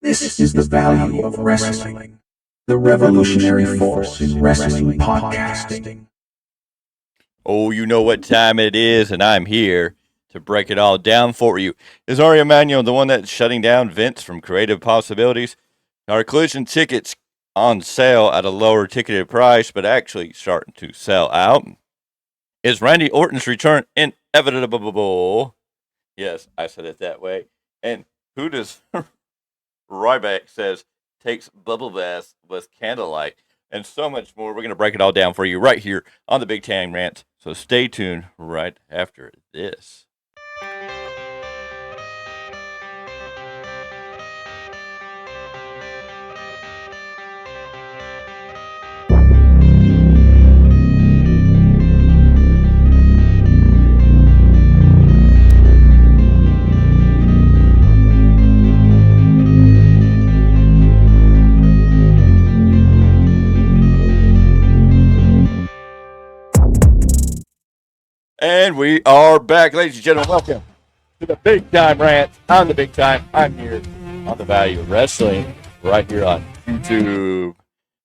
This is the value of wrestling, the revolutionary force in wrestling podcasting. Oh, you know what time it is, and I'm here to break it all down for you. Is Ari Emmanuel the one that's shutting down Vince from Creative Possibilities? Are Collision tickets on sale at a lower ticketed price, but actually starting to sell out? Is Randy Orton's return inevitable? Yes, I said it that way. And who does Ryback says takes bubble baths with candlelight? And so much more. We're going to break it all down for you right here on the Big Time Rant. So stay tuned right after this. And we are back, ladies and gentlemen. Welcome to the Big Time Rant. I'm the Big Time. I'm here on the Value of Wrestling right here on YouTube.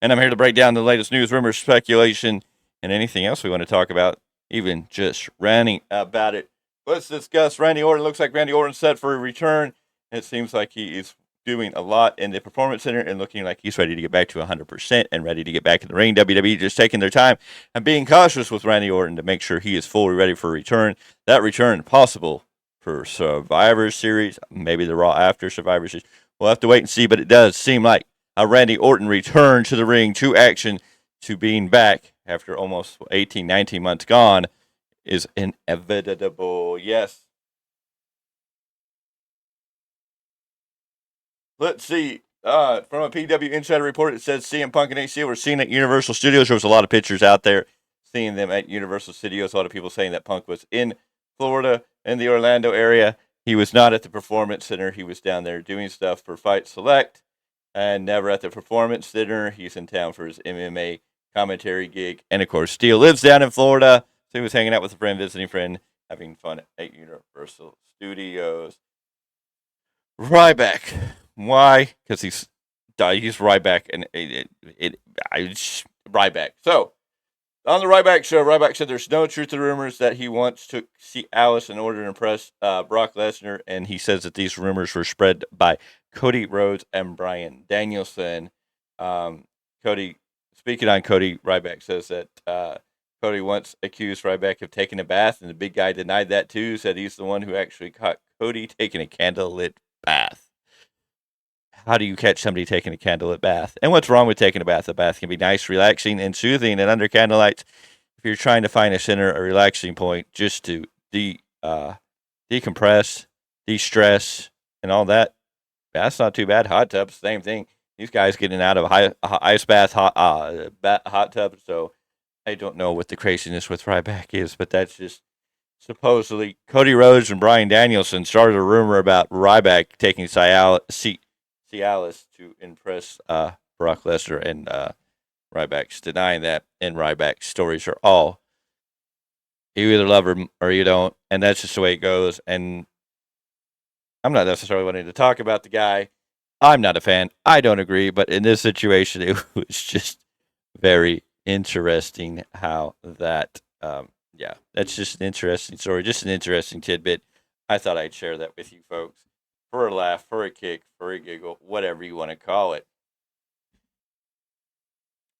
And I'm here to break down the latest news, rumors, speculation, and anything else we want to talk about, even just ranting about it. Let's discuss Randy Orton. Looks like Randy Orton's set for a return. It seems like he is doing a lot in the Performance Center and looking like he's ready to get back to 100% and ready to get back in the ring. WWE just taking their time and being cautious with Randy Orton to make sure he is fully ready for a return. That return possible for Survivor Series, maybe the Raw after Survivor Series. We'll have to wait and see, but it does seem like a Randy Orton return to the ring, to action, to being back after almost 18, 19 months gone is inevitable. Yes. Let's see. From a PW Insider report, it says CM Punk and ACL were seen at Universal Studios. There was a lot of pictures out there seeing them at Universal Studios. A lot of people saying that Punk was in Florida, in the Orlando area. He was not at the Performance Center. He was down there doing stuff for Fight Select and never at the Performance Center. He's in town for his MMA commentary gig. And, of course, Steele lives down in Florida. So he was hanging out with a friend, visiting friend, having fun at Universal Studios. Ryback. Why? Because he's Ryback, and Ryback. So on the Ryback show, Ryback said there's no truth to rumors that he wants to see Alice in order to impress Brock Lesnar, and he says that these rumors were spread by Cody Rhodes and Bryan Danielson. Speaking on Cody, Ryback says that Cody once accused Ryback of taking a bath, and the big guy denied that too. Said he's the one who actually caught Cody taking a candlelit bath. How do you catch somebody taking a candlelit bath? And what's wrong with taking a bath? A bath can be nice, relaxing, and soothing. And under candlelight, if you're trying to find a center, a relaxing point, just to decompress, de-stress, and all that, that's not too bad. Hot tubs, same thing. These guys getting out of ice bath, hot tub. So I don't know what the craziness with Ryback is, but that's just supposedly Cody Rhodes and Bryan Danielson started a rumor about Ryback taking Cialis to impress Brock Lesnar, and Ryback's denying that. And Ryback's stories are all you either love him or you don't, and that's just the way it goes. And I'm not necessarily wanting to talk about the guy. I'm not a fan. I don't agree, but in this situation, it was just very interesting how that. Yeah, that's just an interesting story, just an interesting tidbit. I thought I'd share that with you folks. For a laugh, for a kick, for a giggle, whatever you want to call it.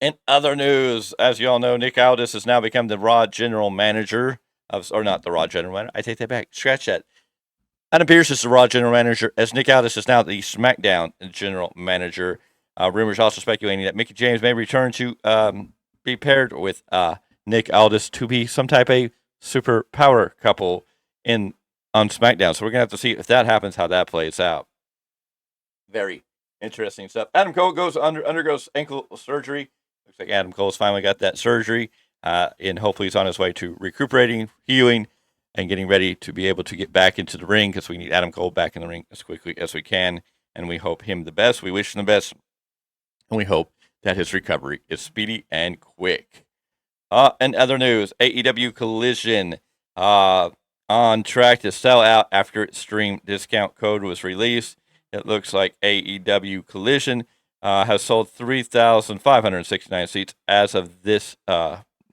In other news, as you all know, Nick Aldis has now become the Raw general manager or not the Raw general manager. I take that back. Scratch that. Adam Pearce is the Raw general manager, as Nick Aldis is now the SmackDown general manager. Rumors also speculating that Mickie James may return to be paired with Nick Aldis to be some type of super power couple on SmackDown. So we're going to have to see if that happens, how that plays out. Very interesting stuff. Adam Cole undergoes ankle surgery. Looks like Adam Cole's finally got that surgery, and hopefully he's on his way to recuperating, healing, and getting ready to be able to get back into the ring, because we need Adam Cole back in the ring as quickly as we can, and we hope him the best. We wish him the best, and we hope that his recovery is speedy and quick. And other news, AEW Collision on track to sell out after its stream discount code was released. it looks like AEW Collision has sold 3,569 seats as of this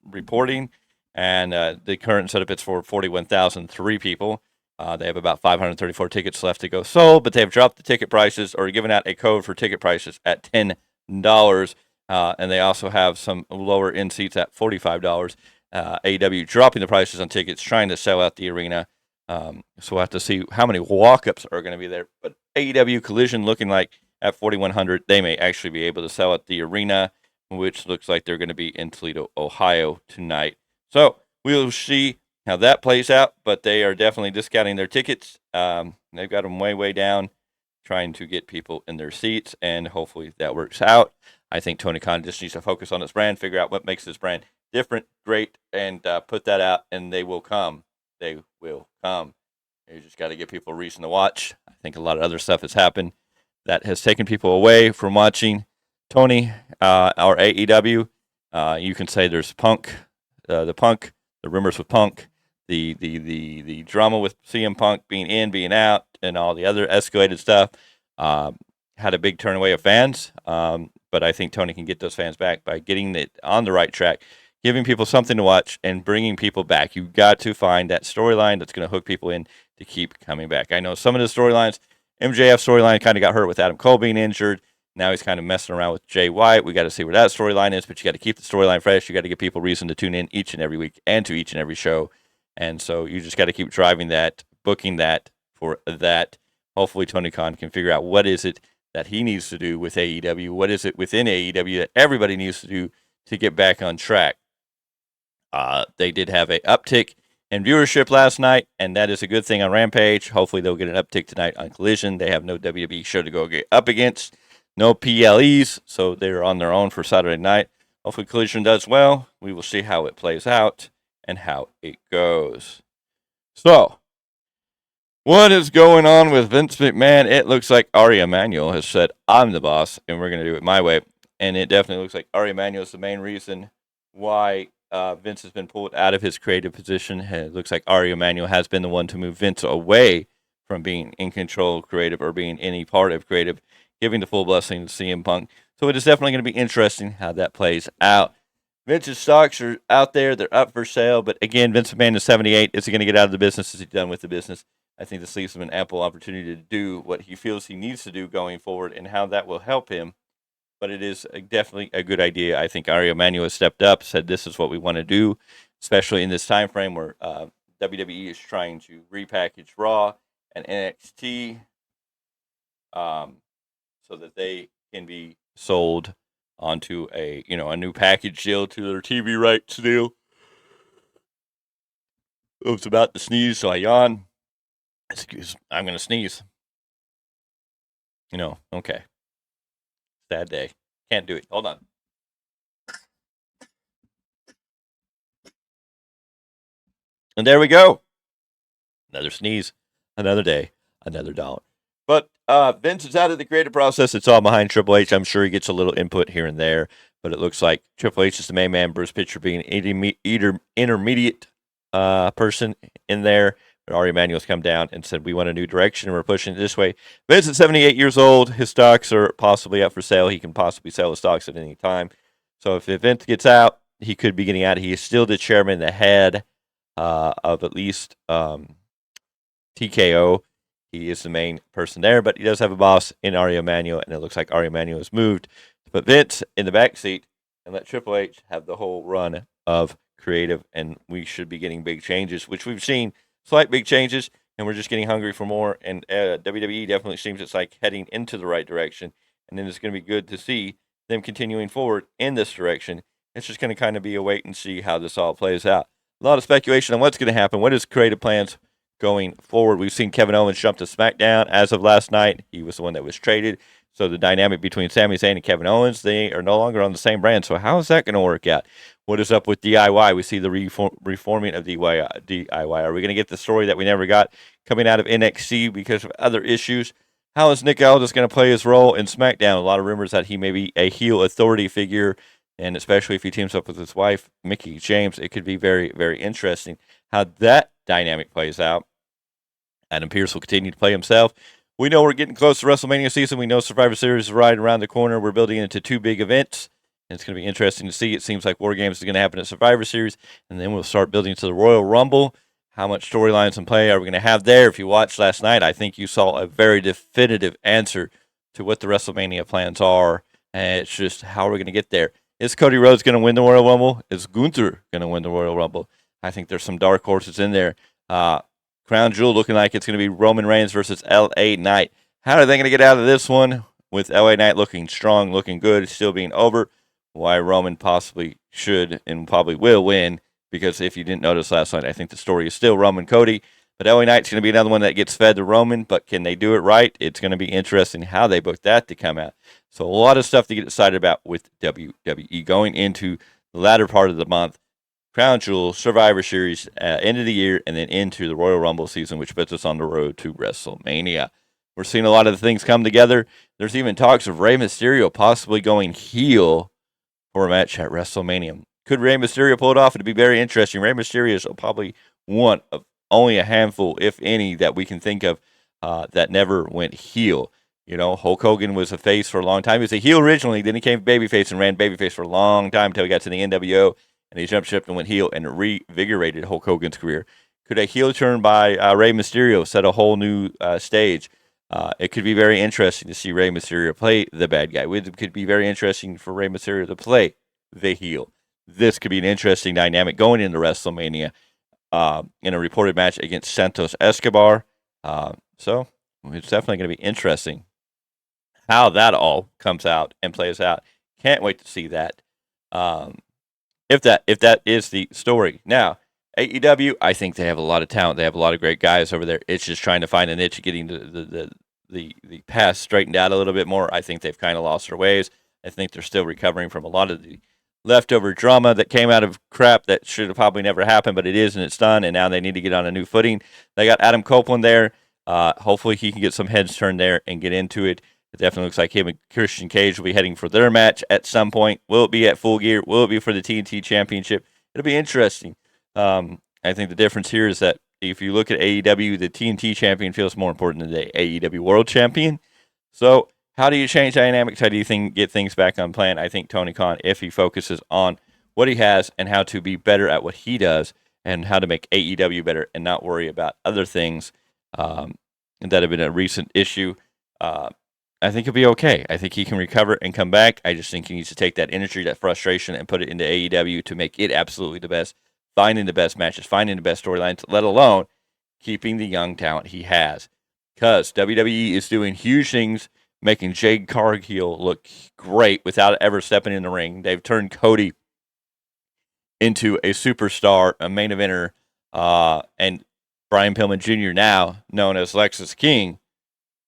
reporting, and the current setup is for 41,003 people. They have about 534 tickets left to go sold, but they have dropped the ticket prices or given out a code for ticket prices at $10. And they also have some lower end seats at $45. AEW dropping the prices on tickets, trying to sell out the arena. So we'll have to see how many walk-ups are going to be there. But AEW Collision looking like at 4,100, they may actually be able to sell out the arena, which looks like they're going to be in Toledo, Ohio tonight. So we'll see how that plays out, but they are definitely discounting their tickets. They've got them way, way down, trying to get people in their seats, and hopefully that works out. I think Tony Khan just needs to focus on his brand, figure out what makes his brand different, great, and put that out, and they will come. They will come. You just got to give people a reason to watch. I think a lot of other stuff has happened that has taken people away from watching Tony or AEW. You can say there's Punk, the rumors with Punk, the drama with CM Punk being in, being out, and all the other escalated stuff. Had a big turn away of fans, but I think Tony can get those fans back by getting it on the right track, giving people something to watch, and bringing people back. You've got to find that storyline that's going to hook people in to keep coming back. I know some of the storylines, MJF storyline kind of got hurt with Adam Cole being injured. Now he's kind of messing around with Jay White. We got to see where that storyline is, but you got to keep the storyline fresh. You got to give people reason to tune in each and every week and to each and every show. And so you just got to keep driving that, booking that for that. Hopefully Tony Khan can figure out what is it that he needs to do with AEW. What is it within AEW that everybody needs to do to get back on track? They did have an uptick in viewership last night, and that is a good thing on Rampage. Hopefully they'll get an uptick tonight on Collision. They have no WWE show to go get up against, no PLEs, so they're on their own for Saturday night. Hopefully Collision does well. We will see how it plays out and how it goes. So, what is going on with Vince McMahon? It looks like Ari Emmanuel has said, I'm the boss, and we're going to do it my way. And it definitely looks like Ari Emmanuel is the main reason why Vince has been pulled out of his creative position. It looks like Ari Emmanuel has been the one to move Vince away from being in control of creative or being any part of creative, giving the full blessing to CM Punk. So it is definitely going to be interesting how that plays out. Vince's stocks are out there. They're up for sale. But again, Vince McMahon is 78. Is he going to get out of the business? Is he done with the business? I think this leaves him an ample opportunity to do what he feels he needs to do going forward and how that will help him. But it is definitely a good idea. I think Ari Emmanuel has stepped up, said this is what we want to do, especially in this time frame where WWE is trying to repackage Raw and NXT so that they can be sold onto a new package deal to their TV rights deal. I was about to sneeze, so I yawn. Excuse, I'm going to sneeze. Okay. Sad day. Can't do it. Hold on. And there we go. Another sneeze. Another day. Another dollar. But Vince is out of the creative process. It's all behind Triple H. I'm sure he gets a little input here and there. But it looks like Triple H is the main man. Bruce Pitcher being an intermediate person in there. But Ari Emmanuel's come down and said, we want a new direction and we're pushing it this way. Vince is 78 years old. His stocks are possibly up for sale. He can possibly sell his stocks at any time. So if Vince gets out, he could be getting out. He is still the chairman, the head of at least TKO. He is the main person there, but he does have a boss in Ari Emmanuel, and it looks like Ari Emmanuel has moved to put Vince in the back seat and let Triple H have the whole run of creative, and we should be getting big changes, which we've seen slight big changes, and we're just getting hungry for more, and WWE definitely seems it's like heading into the right direction, and then it's going to be good to see them continuing forward in this direction. It's just going to kind of be a wait and see how this all plays out. A lot of speculation on what's going to happen. What is creative plans going forward? We've seen Kevin Owens jump to SmackDown as of last night. He was the one that was traded. So the dynamic between Sami Zayn and Kevin Owens, they are no longer on the same brand. So how is that going to work out? What is up with DIY? We see the reforming of DIY. Are we going to get the story that we never got coming out of NXT because of other issues? How is Nick Aldis going to play his role in SmackDown? A lot of rumors that he may be a heel authority figure, and especially if he teams up with his wife, Mickie James, it could be very, very interesting how that dynamic plays out. Adam Pearce will continue to play himself. We know we're getting close to WrestleMania season. We know Survivor Series is right around the corner. We're building into 2 big events. And it's going to be interesting to see. It seems like War Games is going to happen at Survivor Series. And then we'll start building to the Royal Rumble. How much storylines and play are we going to have there? If you watched last night, I think you saw a very definitive answer to what the WrestleMania plans are. And it's just how are we going to get there? Is Cody Rhodes going to win the Royal Rumble? Is Gunther going to win the Royal Rumble? I think there's some dark horses in there. Crown Jewel looking like it's going to be Roman Reigns versus LA Knight. How are they going to get out of this one with LA Knight looking strong, looking good, still being over? Why Roman possibly should and probably will win, because if you didn't notice last night, I think the story is still Roman Cody. But LA Knight's going to be another one that gets fed to Roman, but can they do it right? It's going to be interesting how they book that to come out. So a lot of stuff to get excited about with WWE going into the latter part of the month. Crown Jewel, Survivor Series, end of the year, and then into the Royal Rumble season, which puts us on the road to WrestleMania. We're seeing a lot of the things come together. There's even talks of Rey Mysterio possibly going heel for a match at WrestleMania. Could Rey Mysterio pull it off? It'd be very interesting. Rey Mysterio is probably one of only a handful, if any, that we can think of that never went heel. You know, Hulk Hogan was a face for a long time. He was a heel originally, then he came babyface and ran babyface for a long time until he got to the NWO. And he jumped ship and went heel and reinvigorated Hulk Hogan's career. Could a heel turn by Rey Mysterio set a whole new stage? It could be very interesting to see Rey Mysterio play the bad guy. It could be very interesting for Rey Mysterio to play the heel. This could be an interesting dynamic going into WrestleMania in a reported match against Santos Escobar. So it's definitely going to be interesting how that all comes out and plays out. Can't wait to see that. If that is the story. Now, AEW, I think they have a lot of talent. They have a lot of great guys over there. It's just trying to find a niche, getting the past straightened out a little bit more. I think they've kind of lost their ways. I think they're still recovering from a lot of the leftover drama that came out of crap that should have probably never happened, but it is and it's done, and now they need to get on a new footing. They got Adam Copeland there. Hopefully he can get some heads turned there and get into it. It definitely looks like him and Christian Cage will be heading for their match at some point. Will it be at Full Gear? Will it be for the TNT Championship? It'll be interesting. I think the difference here is that if you look at AEW, the TNT Champion feels more important than the AEW World Champion. So how do you change dynamics? How do you get things back on plan? I think Tony Khan, if he focuses on what he has and how to be better at what he does and how to make AEW better and not worry about other things that have been a recent issue, I think he'll be okay. I think he can recover and come back. I just think he needs to take that energy, that frustration, and put it into AEW to make it absolutely the best, finding the best matches, finding the best storylines, let alone keeping the young talent he has. Because WWE is doing huge things, making Jade Cargill look great without ever stepping in the ring. They've turned Cody into a superstar, a main eventer, and Brian Pillman Jr., now known as Lexus King,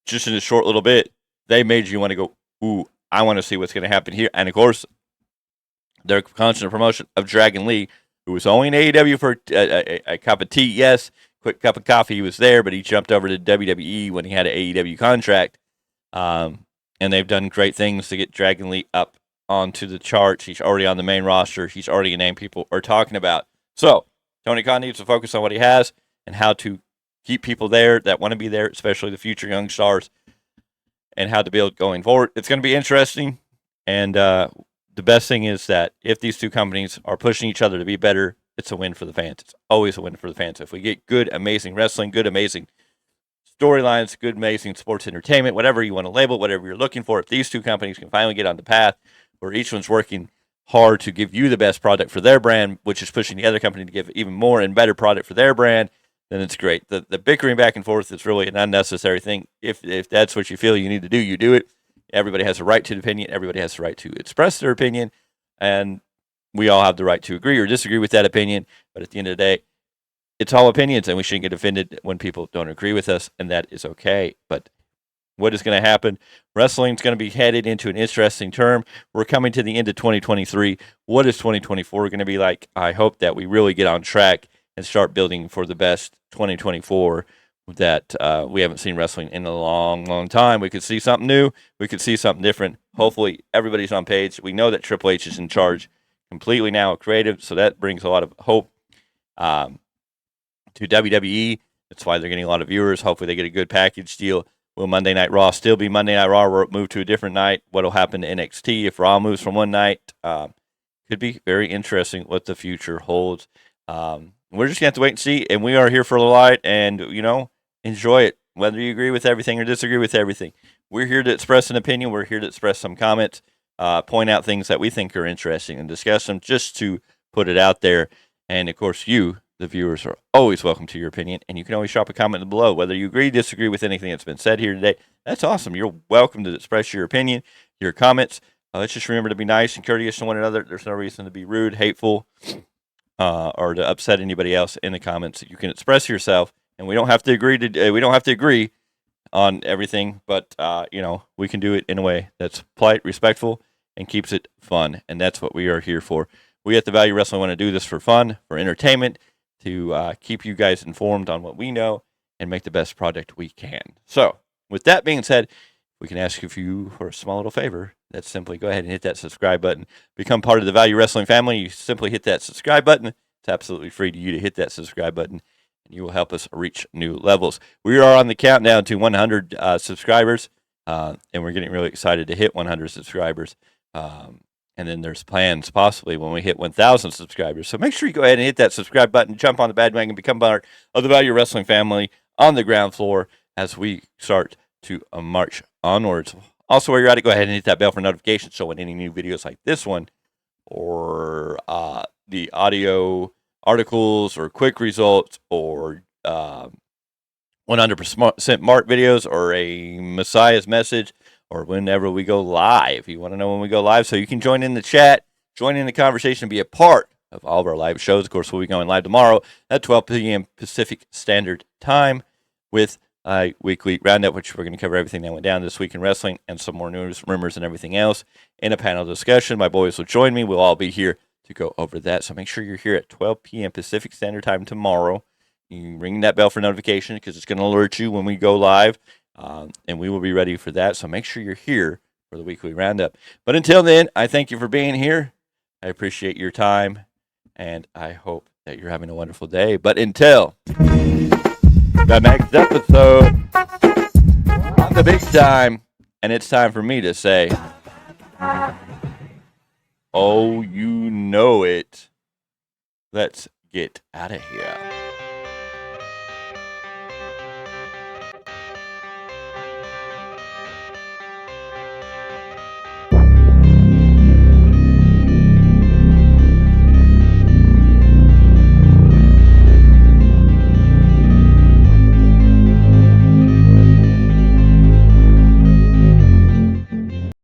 just in a short little bit, they made you want to go, ooh, I want to see what's going to happen here. And, of course, their constant promotion of Dragon Lee, who was only in AEW for a cup of tea, yes, quick cup of coffee, he was there, but he jumped over to WWE when he had an AEW contract. And they've done great things to get Dragon Lee up onto the charts. He's already on the main roster. He's already a name people are talking about. So, Tony Khan needs to focus on what he has and how to keep people there that want to be there, especially the future young stars, and how to build going forward. It's going to be interesting, and the best thing is that if these two companies are pushing each other to be better, it's a win for the fans. It's always a win for the fans. If we get good, amazing wrestling, good, amazing storylines, good, amazing sports entertainment, whatever you want to label, whatever you're looking for, if these two companies can finally get on the path where each one's working hard to give you the best product for their brand, which is pushing the other company to give even more and better product for their brand, then it's great. The bickering back and forth is really an unnecessary thing. If that's what you feel you need to do, you do it. Everybody has a right to an opinion. Everybody has the right to express their opinion. And we all have the right to agree or disagree with that opinion. But at the end of the day, it's all opinions, and we shouldn't get offended when people don't agree with us, and that is okay. But what is going to happen? Wrestling's going to be headed into an interesting term. We're coming to the end of 2023. What is 2024 going to be like? I hope that we really get on track and start building for the best 2024 that we haven't seen wrestling in a long, long time. We could see something new. We could see something different. Hopefully, everybody's on page. We know that Triple H is in charge completely now of creative, so that brings a lot of hope to WWE. That's why they're getting a lot of viewers. Hopefully, they get a good package deal Will Monday Night Raw still be Monday Night Raw or move to a different night? What will happen to NXT if Raw moves from one night? Could be very interesting what the future holds. We're just going to have to wait and see, and we are here for the light, and, enjoy it, whether you agree with everything or disagree with everything. We're here to express an opinion. We're here to express some comments, point out things that we think are interesting, and discuss them just to put it out there. And, of course, you, the viewers, are always welcome to your opinion, and you can always drop a comment below, whether you agree or disagree with anything that's been said here today. That's awesome. You're welcome to express your opinion, your comments. Let's just remember to be nice and courteous to one another. There's no reason to be rude, hateful, or to upset anybody else in the comments. You can express yourself, and we don't have to agree on everything, but we can do it in a way that's polite, respectful, and keeps it fun. And that's what we are here for. We at the Value Wrestling want to do this for fun, for entertainment, to keep you guys informed on what we know and make the best product we can. So, with that being said, we can ask you for a small little favor. That's simply go ahead and hit that subscribe button. Become part of the Value Wrestling family. You simply hit that subscribe button. It's absolutely free to you to hit that subscribe button, and you will help us reach new levels. We are on the countdown to 100 subscribers, and we're getting really excited to hit 100 subscribers. And then there's plans possibly when we hit 1,000 subscribers. So make sure you go ahead and hit that subscribe button, jump on the bandwagon, become part of the Value Wrestling family on the ground floor as we start to march onwards. Also, while you're at it, go ahead and hit that bell for notifications so when any new videos like this one or the audio articles or quick results or 100% Mark videos or a Messiah's message or whenever we go live. You want to know when we go live so you can join in the chat, join in the conversation, be a part of all of our live shows. Of course, we'll be going live tomorrow at 12 p.m. Pacific Standard Time with a weekly roundup, which we're going to cover everything that went down this week in wrestling and some more news, rumors, and everything else in a panel discussion. My boys will join me. We'll all be here to go over that. So make sure you're here at 12 p.m. Pacific Standard Time tomorrow. You can ring that bell for notification because it's going to alert you when we go live, and we will be ready for that. So make sure you're here for the weekly roundup. But until then, I thank you for being here. I appreciate your time, and I hope that you're having a wonderful day. But until the next episode on the big time, and it's time for me to say, oh, you know it. Let's get out of here.